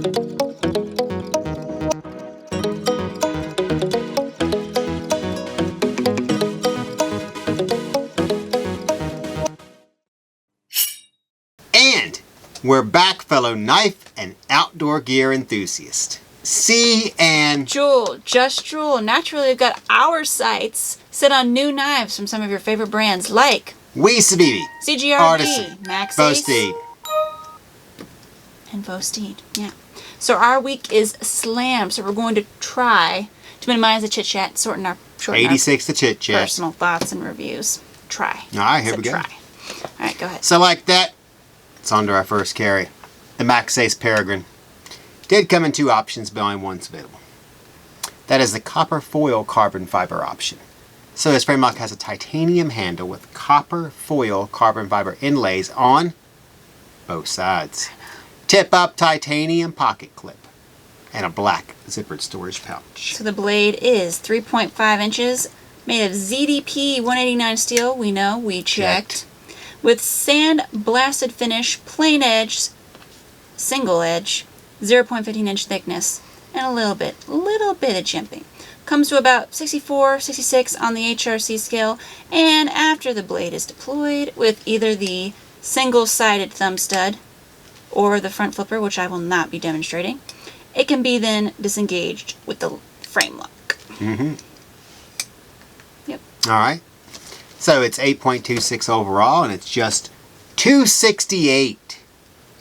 And we're back, fellow knife and outdoor gear enthusiasts. C and Jewel, just Jewel. Naturally, we've got our sights set on new knives from some of your favorite brands like WE Civivi, CJRB, Artisan, Maxace, Vosteed, and Vosteed. Yeah. So our week is slammed. So we're going to try to minimize the chit chat, shorten our 86 the chit chat. personal thoughts and reviews. Try. All right, here we go. Try. All right, go ahead. So like that, it's on to our first carry, the Maxace Peregrine. Did come in two options, but only one's available. That is the copper foil carbon fiber option. So this frame lock has a titanium handle with copper foil carbon fiber inlays on both sides. Tip up titanium pocket clip and a black zippered storage pouch. So the blade is 3.5 inches, made of ZDP 189 steel. We know, we checked. With sand blasted finish, plain edge, single edge, 0.15 inch thickness, and a little bit of jimping. Comes to about 64, 66 on the HRC scale, and after the blade is deployed with either the single-sided thumb stud or the front flipper, which I will not be demonstrating, it can be then disengaged with the frame lock. Mm-hmm. Yep. All right. So it's 8.26 overall, and it's just $268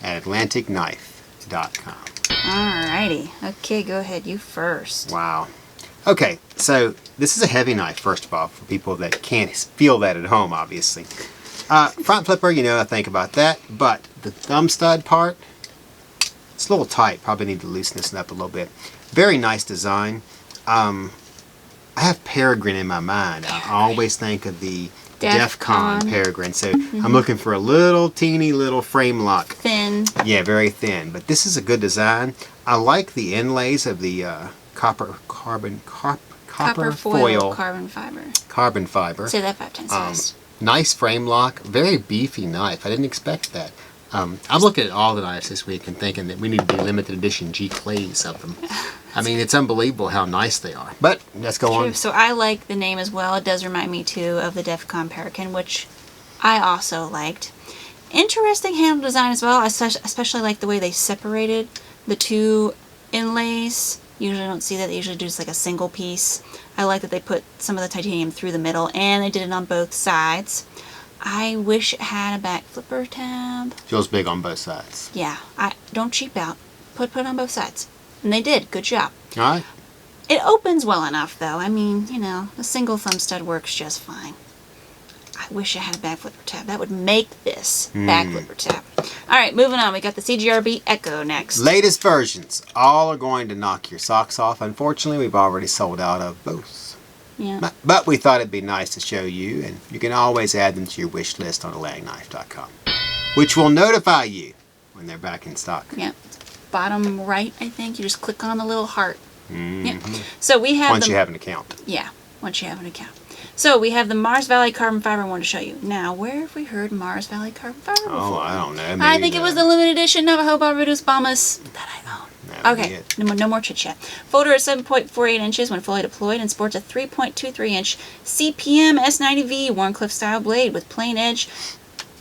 at AtlanticKnife.com. Alrighty. Okay, go ahead. You first. Wow. Okay, so this is a heavy knife, first of all, for people that can't feel that at home, obviously. Front flipper, you know, I think about that, but the thumb stud part, it's a little tight. Probably need to loosen this up a little bit. Very nice design. I have Peregrine in my mind. I always think of the DEFCON Peregrine. So I'm looking for a little teeny little frame lock. Thin. Yeah, very thin. But this is a good design. I like the inlays of the copper foil carbon fiber. Carbon fiber. Say that 5 times fast. Nice frame lock. Very beefy knife. I didn't expect that. I'm looking at all the knives this week and thinking that we need to do limited edition G clays of them. I mean, it's unbelievable how nice they are. But let's go on. So I like the name as well. It does remind me too of the DEFCON Peregrine, which I also liked. Interesting handle design as well. I especially like the way they separated the two inlays. Usually don't see that. They usually do just like a single piece. I like that they put some of the titanium through the middle, and they did it on both sides. I wish it had a back flipper tab. Feels big on both sides. Yeah, don't cheap out. Put it on both sides. And they did. Good job. All right. It opens well enough, though. I mean, you know, a single thumb stud works just fine. I wish it had a back flipper tab. That would make this back flipper tab. All right, moving on. We got the CJRB Ekko next. Latest versions. All are going to knock your socks off. Unfortunately, we've already sold out of both. Yeah. But we thought it'd be nice to show you, and you can always add them to your wish list on AtlanticKnife.com, which will notify you when they're back in stock. Yeah. Bottom right, I think. You just click on the little heart. Mm-hmm. Yep. So we have once you have an account. Yeah, once you have an account. So we have the Mars Valley Carbon Fiber I wanted to show you. Now, where have we heard Mars Valley Carbon Fiber before? Oh, I don't know. Maybe I think it was the limited edition Navajo Barbados Bombas that I own. Okay, no more chit chat. Folder is 7.48 inches when fully deployed and sports a 3.23 inch CPM S90V Warncliffe style blade with plain edge,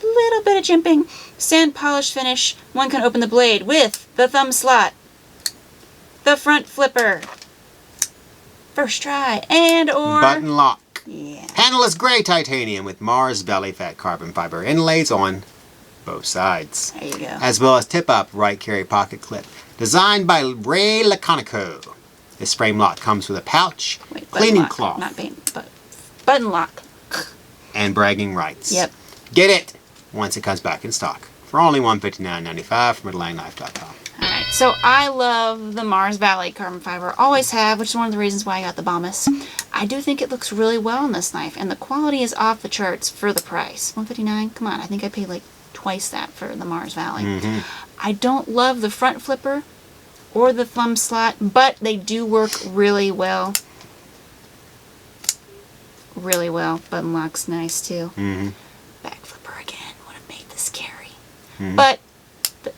little bit of jimping, sand polished finish. One can open the blade with the thumb slot, the front flipper, first try, and or button lock. Yeah. Handle is gray titanium with Mars Valley Fat carbon fiber inlays on both sides. There you go. As well as tip-up right carry pocket clip. Designed by Ray Laconico. This frame lock comes with a pouch, cleaning cloth, but button lock, and bragging rights. Yep. Get it once it comes back in stock for only $159.95 from AtlanticKnife.com. Alright, so I love the Mars Valley carbon fiber. Always have, which is one of the reasons why I got the Bombas. I do think it looks really well on this knife, and the quality is off the charts for the price. $159? Come on, I think I paid like twice that for the Mars Valley. I don't love the front flipper or the thumb slot, but they do work really well. Really well. Button lock's nice too. Back flipper again would have made this carry. But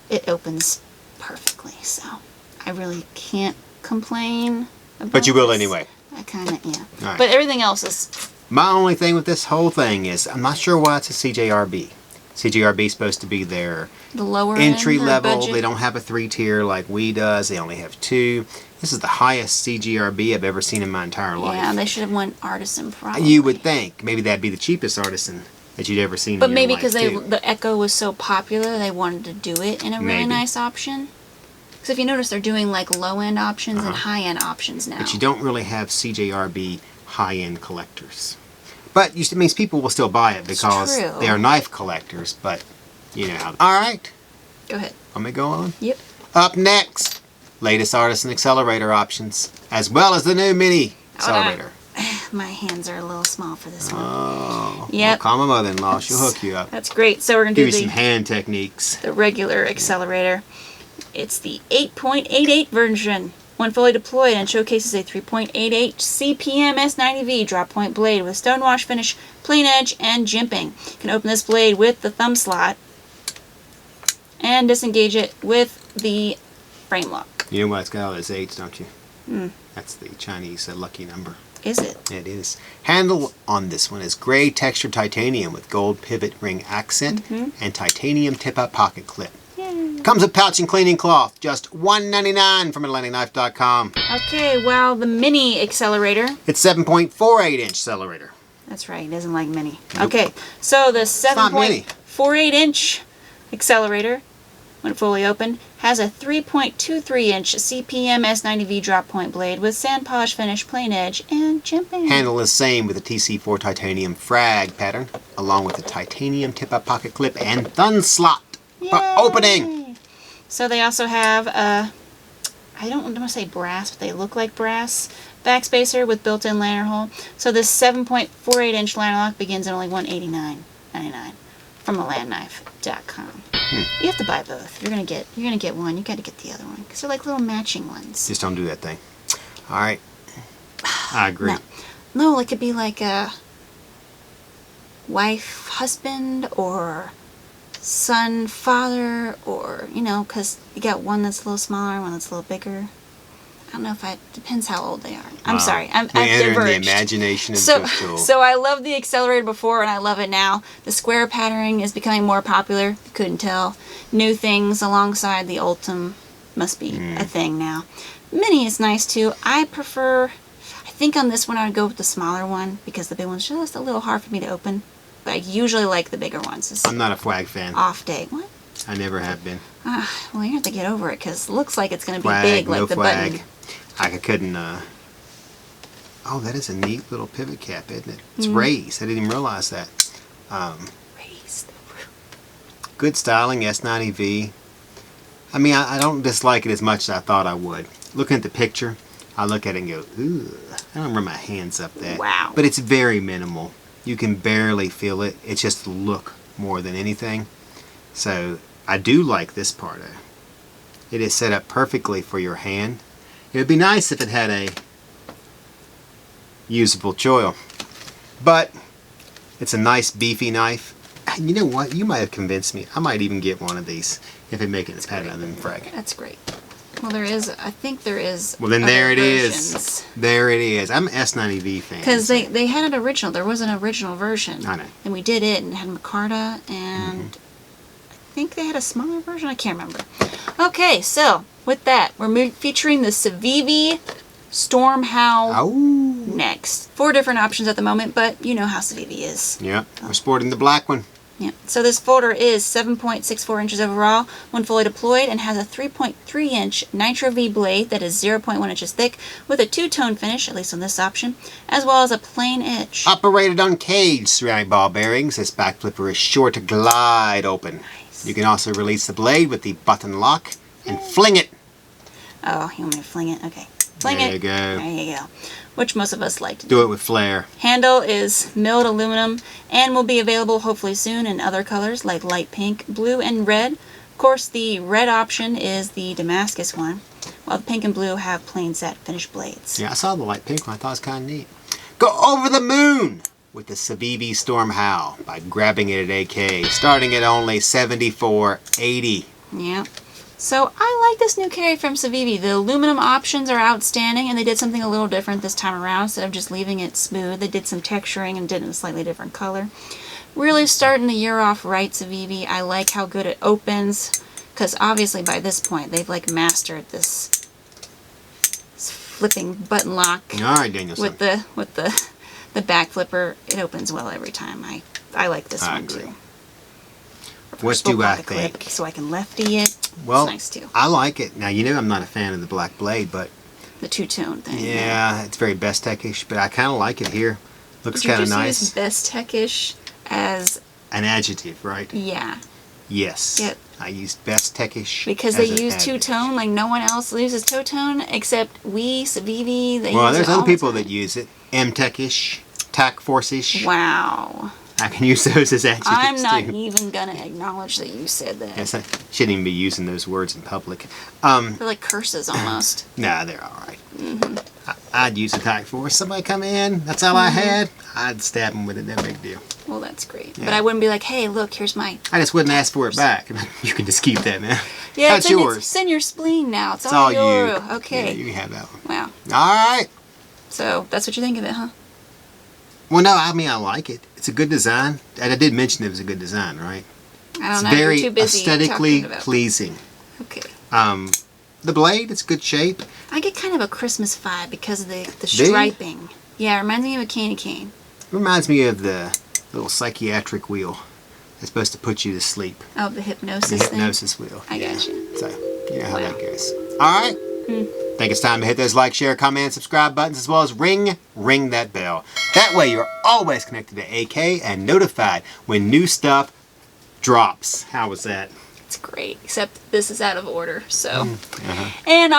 it opens perfectly, so I really can't complain about But you will this. anyway. I kind of, yeah. All right. But everything else is... My only thing with this whole thing is I'm not sure why it's a CJRB. CJRB is supposed to be their The lower entry end or level. budget. They don't have a 3-tier like WE does. They only have 2. This is the highest CJRB I've ever seen in my entire life. Yeah, they should have won Artisan probably. You would think maybe that'd be the cheapest Artisan that you'd ever seen. But in your maybe life, because too. the Ekko was so popular, they wanted to do it in a really Maybe. nice option. Because if you notice, they're doing like low-end options Uh-huh. and high-end options now. But you don't really have CJRB high-end collectors. But it means people will still buy it because true. they are knife collectors. But you know how. All right, Go ahead. let me go on. Yep. Up next, latest Artisan Xcellerator options, as well as the new mini Hold on. accelerator. My hands are a little small for this one. Oh, Yep. well, call my mother-in-law. She'll hook you up. That's great. So we're going to Give do you some the hand techniques. regular accelerator. It's the 8.88 version. When fully deployed and showcases a 3.88 CPM S90V drop point blade with stonewash finish, plain edge, and jimping. You can open this blade with the thumb slot and disengage it with the frame lock. You know why it's got all those 8s, don't you? Mm. That's the Chinese lucky number. Is it? It is. Handle on this one is gray textured titanium with gold pivot ring accent and titanium tip-up pocket clip. Yay. Comes with pouch and cleaning cloth, just $1.99 from AtlanticKnife.com. Okay, well, the mini accelerator. It's 7.48 inch accelerator. That's right, he doesn't like mini. Nope. Okay, so the not mini. 7.48 inch accelerator, when fully open, has a 3.23 inch CPM S90V drop point blade with sand polish finish, plain edge, and jimping. Handle is same with the TC4 titanium frag pattern, along with the titanium tip-up pocket clip and thumb slot for Yay! opening. So they also have I don't want to say brass, but they look like brass backspacer with built-in lantern hole. So this 7.48 inch lantern lock begins at only $189.99 from sld-magic.com. You have to buy both. You're gonna get one. You got to get the other one because they're like little matching ones. Just don't do that thing. All right. I agree. No, it could be like a wife, husband, or son, father, or, you know, because you got one that's a little smaller, one that's a little bigger. I don't know if depends how old they are. I'm sorry. I've We enter in the diverged. imagination of So, Joe. so I love the accelerator before and I love it now. The square patterning is becoming more popular. You couldn't tell. New things alongside the Ultim must be a thing now. Mini is nice too. I think on this one I would go with the smaller one because the big one's just a little hard for me to open. But I usually like the bigger ones. It's I'm not a flag fan. off day. What? I never have been. Well, you have to get over it because it looks like it's going to be Flag, big like no the flag. button. I couldn't. Oh, that is a neat little pivot cap, isn't it? It's raised. I didn't even realize that. Raised. Good styling, S90V. I mean, I don't dislike it as much as I thought I would. Looking at the picture, I look at it and go, ooh, I don't run my hands up that. Wow. But it's very minimal. You can barely feel it. It's just the look more than anything. So I do like this part. It is set up perfectly for your hand. It would be nice if it had a usable choil. But it's a nice beefy knife. And you know what? You might have convinced me. I might even get one of these if it make it pattern other than frag. That's great. Well, I think there is. Well, then other there it versions. is. There it is. I'm an S90V fan. Because they had an original. There was an original version. I know. And we did it and had Micarta and I think they had a smaller version. I can't remember. Okay, so with that, we're featuring the Civivi Stormhowl Oh. next. 4 different options at the moment, but you know how Civivi is. Yeah, we're sporting the black one. Yeah. So this folder is 7.64 inches overall when fully deployed and has a 3.3 inch Nitro V blade that is 0.1 inches thick with a 2-tone finish, at least on this option, as well as a plain edge. Operated on cage ceramic ball bearings, this back flipper is sure to glide open. Nice. You can also release the blade with the button lock and fling it. Oh, you want me to fling it? Okay. Fling There it. you go. There you go. Which most of us like to do. Do it with flair. Handle is milled aluminum and will be available hopefully soon in other colors like light pink, blue, and red. Of course, the red option is the Damascus one, while the pink and blue have plain set finished blades. Yeah, I saw the light pink one. I thought it was kind of neat. Go over the moon with the Civivi Stormhowl by grabbing it at AK, starting at only $74.80. Yeah. So I like this new carry from Civivi. The aluminum options are outstanding, and they did something a little different this time around. Instead of just leaving it smooth, they did some texturing and did it in a slightly different color. Really starting the year off right, Civivi. I like how good it opens, because obviously by this point they've like mastered this flipping button lock. All right, Danielson. With the back flipper. It opens well every time. I like this one agree. too. What do I think? Clip, so I can lefty it. Well, it's nice too. I like it. Now, you know I'm not a fan of the black blade, but... The two-tone thing. Yeah, it's very Best Tech-ish, but I kind of like it here. Looks kind of nice. Use Best Tech-ish as... An adjective, right? Yeah. Yes. Yep. I used Best Tech-ish because they use two-tone, like no one else uses two-tone except we, Civivi. Well, there's other people that use it. M-Tech-ish, Tac Force-ish. Wow. I can use those as adjectives, I'm not too. even going to acknowledge that you said that. Yes, I shouldn't even be using those words in public. They're like curses almost. Nah, they're all right. I'd use a Tac Force. Somebody come in, that's all I had, I'd stab them with it, no big deal. Well, that's great. Yeah. But I wouldn't be like, hey, look, here's mine. I just wouldn't ask for it back. You can just keep that, man. Yeah, that's yours. It's in your spleen now. It's all yours. you. Okay. Yeah, you can have that one. Wow. All right. So, that's what you think of it, huh? Well, no, I mean, I like it. It's a good design. And I did mention it was a good design, right? I don't know. It's very You're too busy aesthetically talking about pleasing. Okay. The blade, it's good shape. I get kind of a Christmas vibe because of the striping. Yeah, it reminds me of a candy cane. It reminds me of the little psychiatric wheel that's supposed to put you to sleep. Oh, the hypnosis The thing? hypnosis wheel. I got you. So, you know how Wow. that goes. All right. Think it's time to hit those like, share, comment, and subscribe buttons, as well as ring that bell. That way you're always connected to AK and notified when new stuff drops. How was that? It's great, except this is out of order, so. And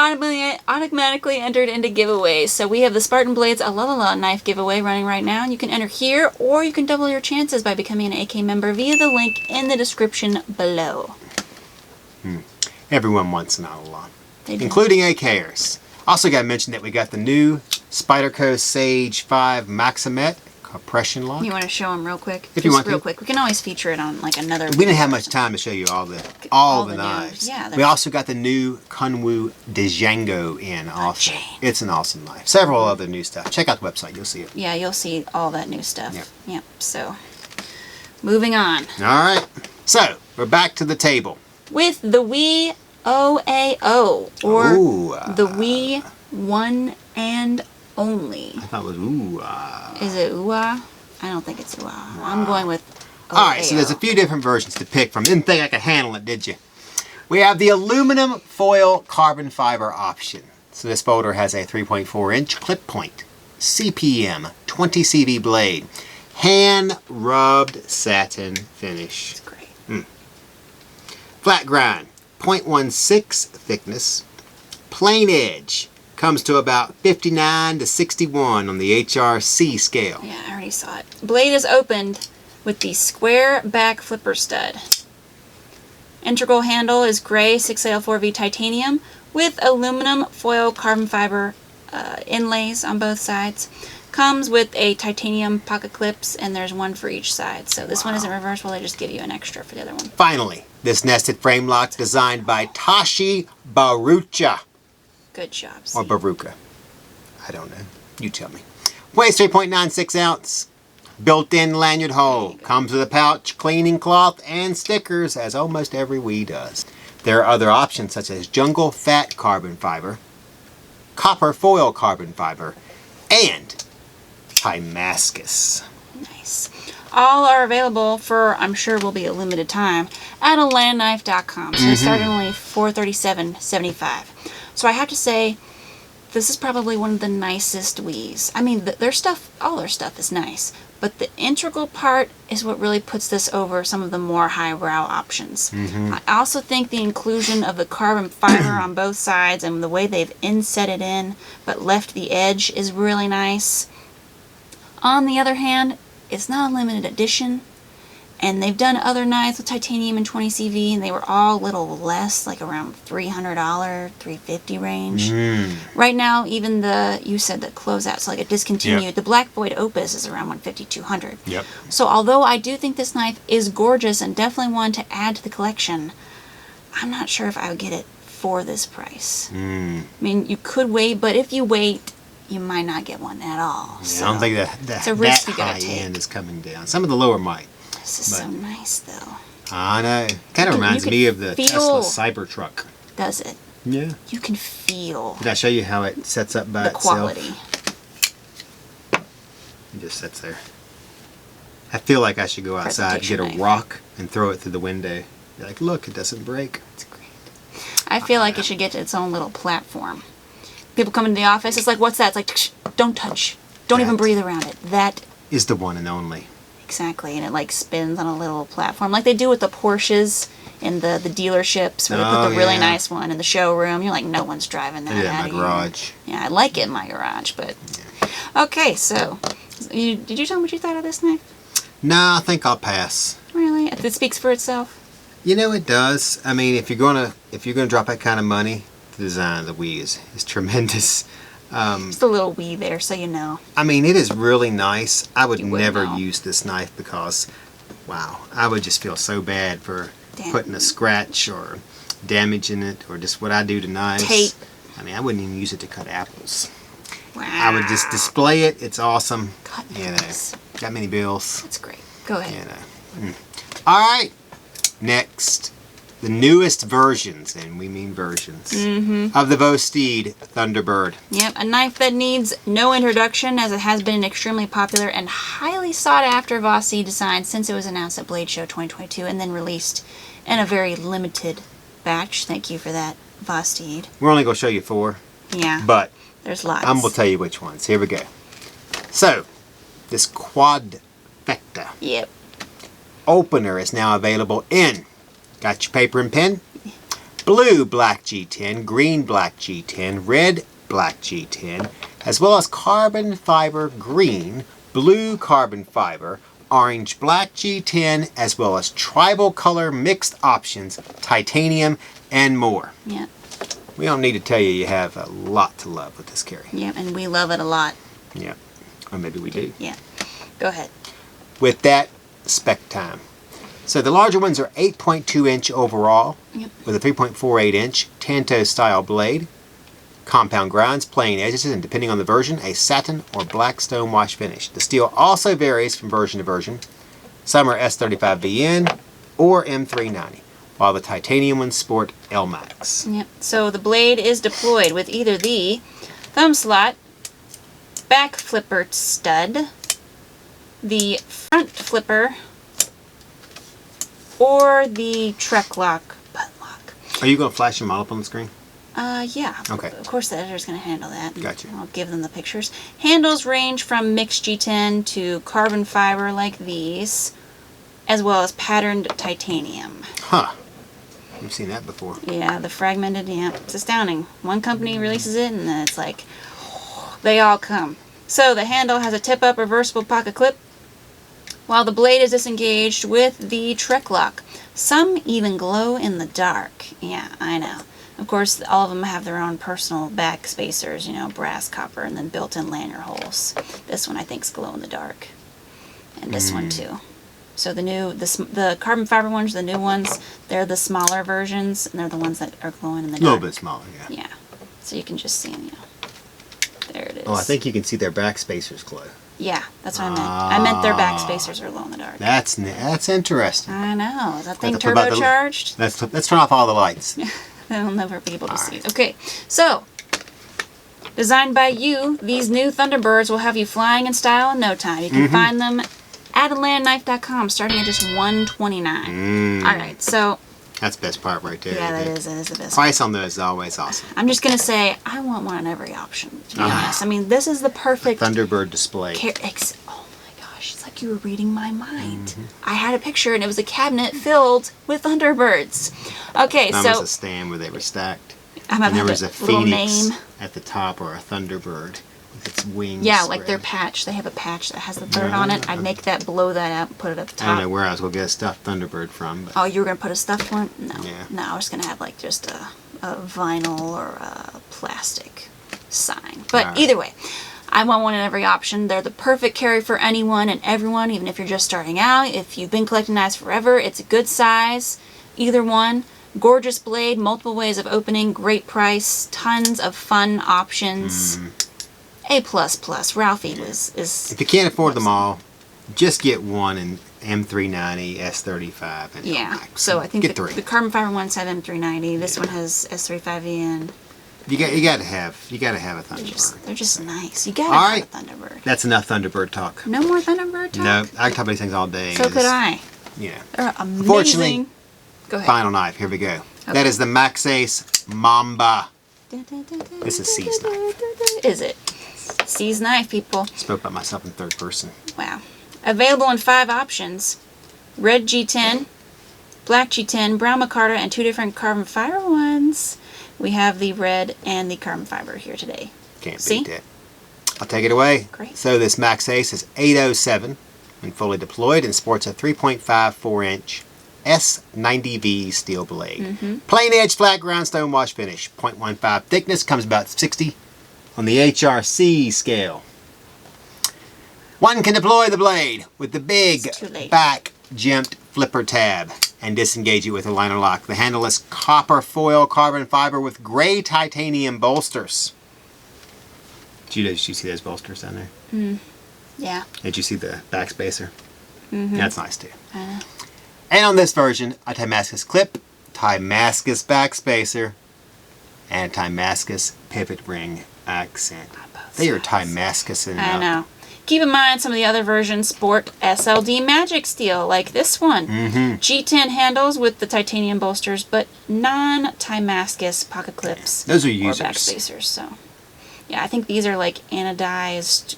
automatically entered into giveaways. So we have the Spartan Blades a la la la knife giveaway running right now. You can enter here, or you can double your chances by becoming an AK member via the link in the description below. Everyone wants an outlaw, They do. including AKers. Also got to mention that we got the new Spyderco Sage 5 Maxamet compression lock. You want to show them real quick? If you Just want real to. quick. We can always feature it on like another. We didn't have much time to show you all the new- knives. yeah, we there's- also got the new Kunwu Django in also. chain. It's an awesome knife. Several other new stuff. Check out the website. You'll see it. Yeah, you'll see all that new stuff. Yep. Yep. So, moving on All right. So, we're back to the table. with the WE OAO, or Ooh. the WE One and Only. I thought it was ooh. Is it UA? I don't think it's UA. I'm going with OAO. All right, so there's a few different versions to pick from. Didn't think I could handle it, did you? We have the aluminum foil carbon fiber option. So this folder has a 3.4-inch clip point, CPM 20 CV blade, hand rubbed satin finish, It's great. flat grind, 0.16 thickness, plain edge. Comes to about 59 to 61 on the HRC scale. Yeah, I already saw it. Blade is opened with the square back flipper stud. Integral handle is gray 6L4V titanium with aluminum foil carbon fiber inlays on both sides. Comes with a titanium pocket clips, and there's one for each side. So this one isn't reversible, they just give you an extra for the other one. Finally, this nested frame lock designed by Tashi Barucha. Good job, Or Steve. Baruka. I don't know. You tell me. Weighs 3.96 ounce. Built-in lanyard hole. Comes with a pouch, cleaning cloth, and stickers, as almost every WE does. There are other options such as jungle fat carbon fiber, copper foil carbon fiber, and Timascus. Nice. All are available for, I'm sure will be a limited time, at alandknife.com. So they start at only $437.75. So I have to say, this is probably one of the nicest WEs. I mean, their stuff, all their stuff is nice, but the integral part is what really puts this over some of the more highbrow options. I also think the inclusion of the carbon fiber on both sides and the way they've inset it in, but left the edge, is really nice. On the other hand, it's not a limited edition, and they've done other knives with titanium and 20 CV, and they were all a little less, like around $300, $350 range. Right now, even you said the closeout, so like a discontinued, Yep. the Black Void Opus is around $150, $200. Yep. So although I do think this knife is gorgeous and definitely one to add to the collection, I'm not sure if I would get it for this price. Mm. I mean, you could wait, but if you wait, you might not get one at all. Yeah, So I don't think it's a risk that you gotta high take. end is coming down. Some of the lower might. This is so nice, though. I know. Kind of reminds you me can of the feel- Tesla Cybertruck. Does it? Yeah. You can feel Did I show you how it sets up by the itself? quality. It just sits there. I feel like I should go outside, get a Presentation rock, and throw it through the window. Be like, look, it doesn't break. It's great. I feel like it should get its own little platform. People come into the office, it's like, what's that? It's like, "Shh, don't touch. Don't even That- breathe around it. That, Is the one and only. exactly. And it like spins on a little platform like they do with the Porsches in the dealerships where they put the really yeah. nice one in the showroom. You're like, no one's driving that I did it out in my of here. garage. Yeah, I like it in my garage, but... Okay, so... did you tell me what you thought of this knife? No, I think I'll pass. Really? It speaks for itself? You know, it does. I mean, if you're gonna drop that kind of money, the design of the WE is tremendous. Just a little wee there, so you know. I mean, it is really nice. I would You would never know. use this knife because, wow, I would just feel so bad for Damn. putting a scratch or damaging it or just what I do to knives. Tape. I mean, I wouldn't even use it to cut apples. Wow. I would just display it. It's awesome. Cut You know, apples. got many bills. That's great. Go ahead. You know. All right. Next, the newest versions, and we mean versions, of the Vosteed Thunderbird. Yep, a knife that needs no introduction as it has been an extremely popular and highly sought after Vosteed design since it was announced at Blade Show 2022 and then released in a very limited batch. Thank you for that, Vosteed. We're only going to show you 4, Yeah, but there's lots. I'm going to tell you which ones. Here we go. So, this Quadfecta Yep. opener is now available in, got your paper and pen? Blue black G10, green black G10, red black G10, as well as carbon fiber green, blue carbon fiber, orange black G10, as well as tribal color mixed options, titanium, and more. Yep. We don't need to tell you you have a lot to love with this carry. Yep, and we love it a lot. Yeah, or maybe we do. Yeah. Go ahead. With that, spec time. So the larger ones are 8.2 inch overall, Yep. with a 3.48 inch Tanto style blade, compound grinds, plain edges, and depending on the version, a satin or black stone wash finish. The steel also varies from version to version. Some are S35VN or M390, while the titanium ones sport LMAX. Yep. So the blade is deployed with either the thumb slot, back flipper stud, the front flipper, or the Trek lock butt lock. Are you going to flash them all up on the screen? Yeah. Okay. Of course the editor's going to handle that. Gotcha. I'll give them the pictures. Handles range from mixed G10 to carbon fiber like these, as well as patterned titanium. Huh. I've seen that before. Yeah, the fragmented, yeah, it's astounding. One company releases it and then it's like, they all come. So the handle has a tip-up reversible pocket clip, while the blade is disengaged with the Trek lock. Some even glow in the dark. Yeah, I know. Of course, all of them have their own personal back spacers, you know, brass, copper, and then built-in lanyard holes. This one I think is glow in the dark. And this one too. So the carbon fiber ones, the new ones, they're the smaller versions, and they're the ones that are glowing in the A dark. little bit smaller, yeah. Yeah. So you can just see them, you know. There it is. Oh, I think you can see their back spacers glow. Yeah, that's what I meant. I meant their back spacers are glow in the dark. That's interesting. I know. Is that thing Have to put about the- turbocharged? Let's turn off all the lights. They'll never be able to see. Okay, so designed by you, these new Thunderbirds will have you flying in style in no time. You can find them at landknife.com, starting at just $129. All right, so That's the best part right there. yeah, that The is the best. Price on those is always awesome. I'm just gonna say I want one on every option. To be Ah. honest, I mean this is the perfect. Thunderbird display. Oh my gosh, it's like you were reading my mind. I had a picture and it was a cabinet filled with Thunderbirds. Okay, Mine so was a stand where they were stacked. I'm gonna And there have was a little phoenix name. at the top, or a Thunderbird with its wings. Yeah, like their spread. patch. They have a patch that has the bird on it. I'd make that, blow that out, and put it at the I don't top. know where I was going to get a stuffed Thunderbird from, but Oh, you were gonna put a stuffed one? No, Yeah. no. I was gonna have like just a vinyl or a plastic sign. But Alright. either way, I want one in every option. They're the perfect carry for anyone and everyone, even if you're just starting out. If you've been collecting knives forever, it's a good size. Either one. Gorgeous blade, multiple ways of opening, great price, tons of fun options. A++. Ralphie is... If you can't afford them all, just get one in M390, S35, and Yeah, LMAX. so I think Get the three. carbon fiber ones have M390. This one has S35E and... You got to have a Thunderbird. They're just nice. You gotta All have right. a Thunderbird. That's enough Thunderbird talk. No more Thunderbird talk? No, I can talk about these things all day. So could I. Yeah. They're amazing. Unfortunately, Go ahead. final knife. Here we go. That is the Maxace Mamba. This is C's knife. Is it? C's knife, people. Spoke about myself in third person. Wow. Available in 5 options. Red G10, black G10, brown micarta, and 2 different carbon fiber ones. We have the red and the carbon fiber here today. Can't See? beat that. I'll take it away. Great. So this Maxace is 807 when fully deployed and sports a 3.54-inch S90V steel blade. Plain edge flat ground stone wash finish. 0.15 thickness, comes about 60 on the HRC scale. One can deploy the blade with the big It's too late. back jimped flipper tab and disengage it with a liner lock. The handle is copper foil carbon fiber with gray titanium bolsters. Did you see those bolsters down there? Yeah. Did you see the backspacer? That's nice too. I know. And on this version, a Damascus clip, Damascus backspacer, and Damascus pivot ring accent. They are Damascus in I know. Keep in mind some of the other versions sport sld-magic steel, like this one. G10 handles with the titanium bolsters, but non-Damascus pocket clips. Those are Or users. backspacers, so. Yeah, I think these are like anodized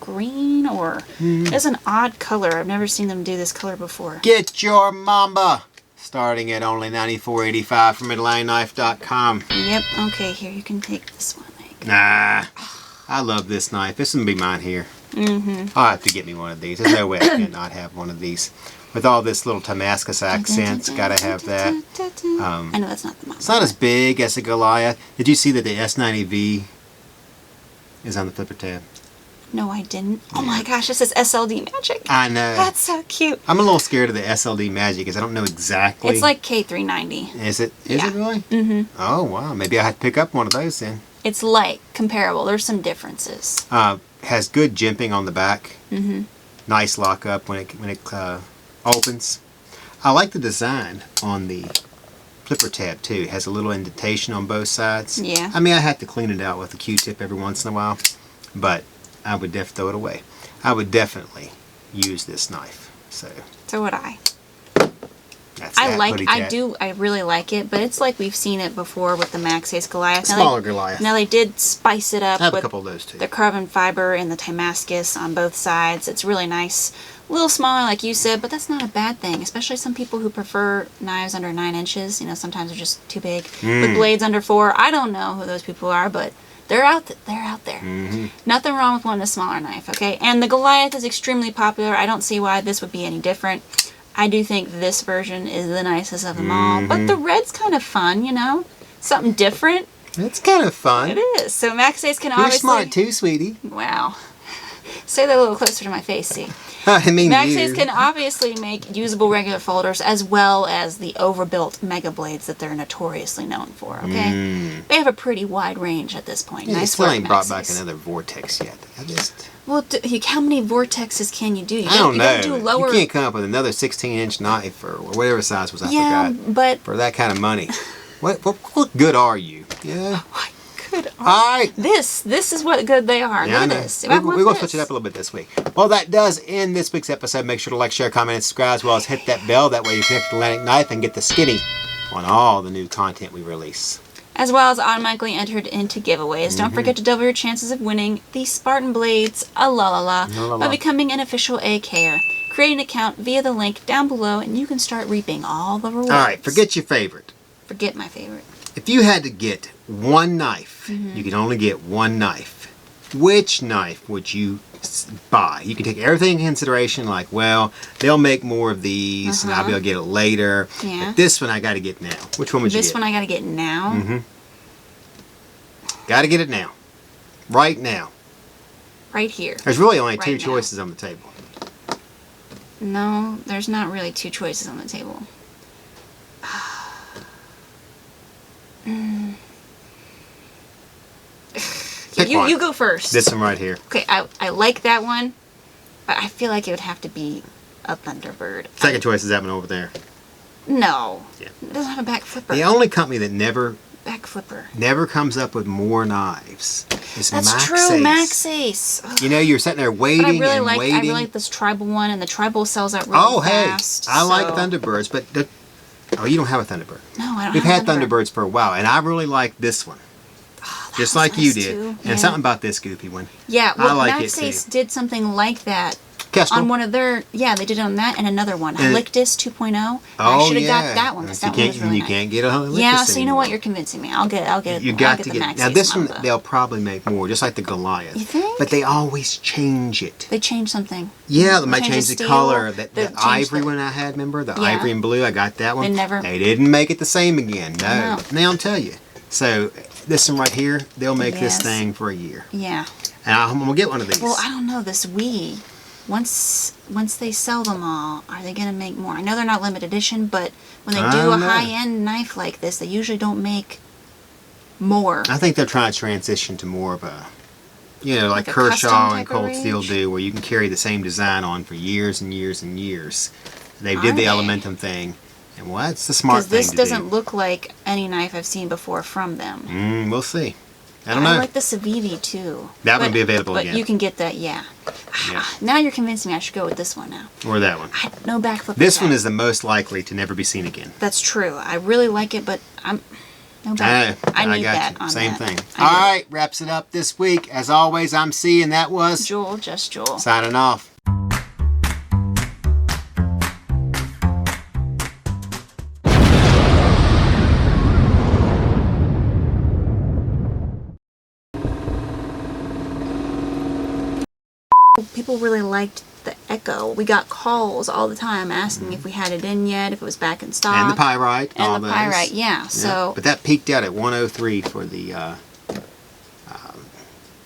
green, or it's an odd color. I've never seen them do this color before. Get your Mamba! Starting at only $94.85 from MidlandKnife.com. Yep, okay, here, you can take this one. Nah, I love this knife. This one will be mine here. I'll have to get me one of these. There's no way I can not have one of these. With all this little Damascus accents, gotta have that. I know that's not the It's Mamba. not as big as the Goliath. Did you see that the S90V is on the flipper tab? No, I didn't. Oh my gosh, this is SLD-magic. I know. That's so cute. I'm a little scared of the SLD-magic because I don't know exactly. It's like K390. Is it? Is Yeah. it really? Oh, wow. Maybe I have to pick up one of those then. It's like comparable. There's some differences. Has good jimping on the back. Nice lockup when it opens. I like the design on the flipper tab too. It has a little indentation on both sides. Yeah. I mean, I have to clean it out with a Q-tip every once in a while, but I would throw it away. I would definitely use this knife. So So would I. that's that putty tab. I really like it, but it's like we've seen it before with the Maxace Goliath. Smaller Goliath. Now they did spice it up I have a with couple of those too. the carbon fiber and the Damascus on both sides. It's really nice. A little smaller, like you said, but that's not a bad thing, especially some people who prefer knives under 9 inches. You know, sometimes they're just too big. With blades under 4, I don't know who those people are, but they're out there. Nothing wrong with wanting a smaller knife, okay? And the Goliath is extremely popular. I don't see why this would be any different. I do think this version is the nicest of them all, but the red's kind of fun, you know? Something different. It's kind of fun. It is. So Maxace can You're obviously... smart too, sweetie. Wow. Say that a little closer to my face, see? I mean Maxace you. can obviously make usable regular folders as well as the overbuilt mega blades that they're notoriously known for, okay? They have a pretty wide range at this point. Yeah, they Nice still work, ain't brought back Maxace. another Vortex yet. Well, how many vortexes can you do? You I don't know. gotta do lower... You can't come up with another 16-inch knife or whatever size was. I Yeah, forgot. but... For that kind of money. what good are you? Yeah. What good are... All right. This is what good they are. Yeah, I Look know. at this. We're going to switch it up a little bit this week. Well, that does end this week's episode. Make sure to like, share, comment, and subscribe, as well as hit that bell. That way you connect to Atlantic Knife and get the skinny on all the new content we release. As well as automatically entered into giveaways. Don't forget to double your chances of winning the Spartan Blades by becoming an official AKer. Create an account via the link down below and you can start reaping all the rewards. All right, forget your favorite. Forget my favorite. If you had to get one knife, you could only get one knife. Which knife would you buy? You can take everything into consideration, like, well, they'll make more of these and I'll be able to get it later. Yeah. But this one I got to get now. Which one would you This get? one I gotta get now. Got to get it now. Right now. Right here. There's really only Right two now. choices on the table. No, there's not really two choices on the table. Pick one. You go first. This one right here. Okay, I like that one, but I feel like it would have to be a Thunderbird. Second choice is that one over there. No. Yeah. It doesn't have a back flipper. The only company that never Back flipper. comes up with more knives is That's Maxace. true, Maxace. Ugh. You know, you're sitting there But waiting I really and like waiting. this tribal one, and the tribal sells out really fast. I like so- Thunderbirds, but you don't have a Thunderbird. No, I don't We've have had Thunderbirds for a while, and I really like this one. Oh, that Just was like you nice, did. too. And something about this goofy one. Yeah, I well, like it, Maxace too. did something like that Kestrel. on one of their. Yeah, they did it on that and another one, And- Halictus 2.0. Oh, I should have yeah. got that one because You that one was can't- really you nice. can't get a Halictus Yeah, so you know what? anymore. You're convincing me. I'll get You I'll got get to the get. Maxace Now this Mamba. one they'll probably make more, just like the Goliath. You think? But they always change it. They changed something. Yeah, they They might changed change the the steel, color. they The changed ivory the- one I had, remember? The Yeah. ivory and blue, I got that one. They never- They didn't make it the same again. No. No. Now I'll tell you. So this one right here, they'll make this Yes. thing for a year. Yeah. And I'm gonna get one of these. Well, I don't know this WE. Once they sell them all, are they gonna make more? I know they're not limited edition, but when they I do a don't know. high-end knife like this, they usually don't make more. I think they're trying to transition to more of a, like Like a Kershaw custom and type of Cold Steel range? do, where you can carry the same design on for years and years and years. They Are did the they? Elementum thing, and well, that's the smart Because thing this to doesn't do. look like any knife I've seen before from them. We'll see. I don't know. I like the Civivi too. That But- would be available but again. you can get that, yeah. Yeah. Now you're convincing me I should go with this one now. Or that one. No backflip. This one attack. is the most likely to never be seen again. That's true. I really like it, but I'm no back. I need got that you. on Same that. thing. I All do. right, wraps it up this week. As always, I'm C, and that was Jewel, just Jewel. signing off. People really liked the Ekko. We got calls all the time asking if we had it in yet, if it was back in stock. And the Pyrite. all And the those. Pyrite, yeah. So But that peaked out at 103 for the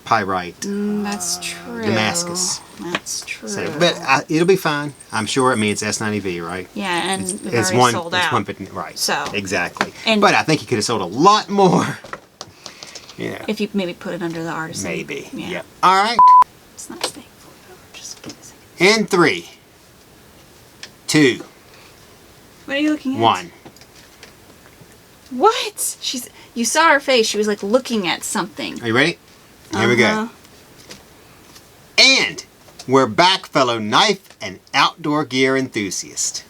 Pyrite. that's true. Damascus. That's true. So, but it'll be fine. I'm sure. I mean, it's S90V, right? yeah, and It's, we've it's already one. sold it's out. one. Right. So. exactly. And- but I think he could have sold a lot more. Yeah. If you maybe put it under the Artisan. Maybe. Yeah. Yep. All right. It's not staying. Just give me a second. In 3, 2, What are you looking at? 1. What? You saw her face. She was like looking at something. Are you ready? Here we go. Uh-huh. And we're back, fellow knife and outdoor gear enthusiast.